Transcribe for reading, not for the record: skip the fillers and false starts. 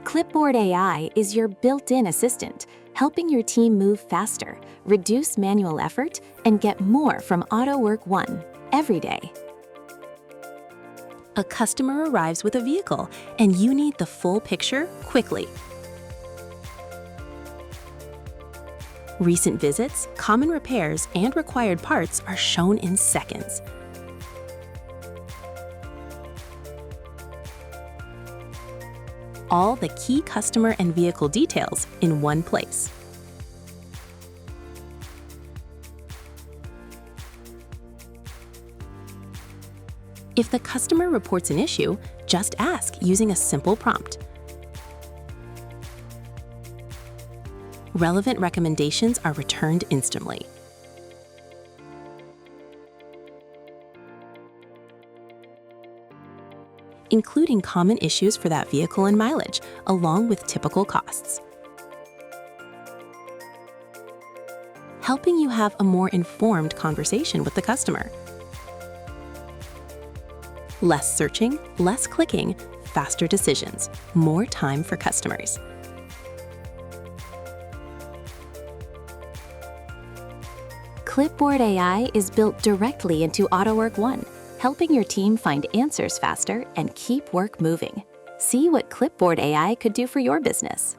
Klipboard AI is your built-in assistant, helping your team move faster, reduce manual effort, and get more from Autowork One every day. A customer arrives with a vehicle, and you need the full picture quickly. Recent visits, common repairs, and required parts are shown in seconds. All the key customer and vehicle details in one place. If the customer reports an issue, just ask using a simple prompt. Relevant recommendations are returned instantly. Including common issues for that vehicle and mileage, along with typical costs. Helping you have a more informed conversation with the customer. Less searching, less clicking, faster decisions, more time for customers. Klipboard AI is built directly into Autowork One, helping your team find answers faster and keep work moving. See what Klipboard AI could do for your business.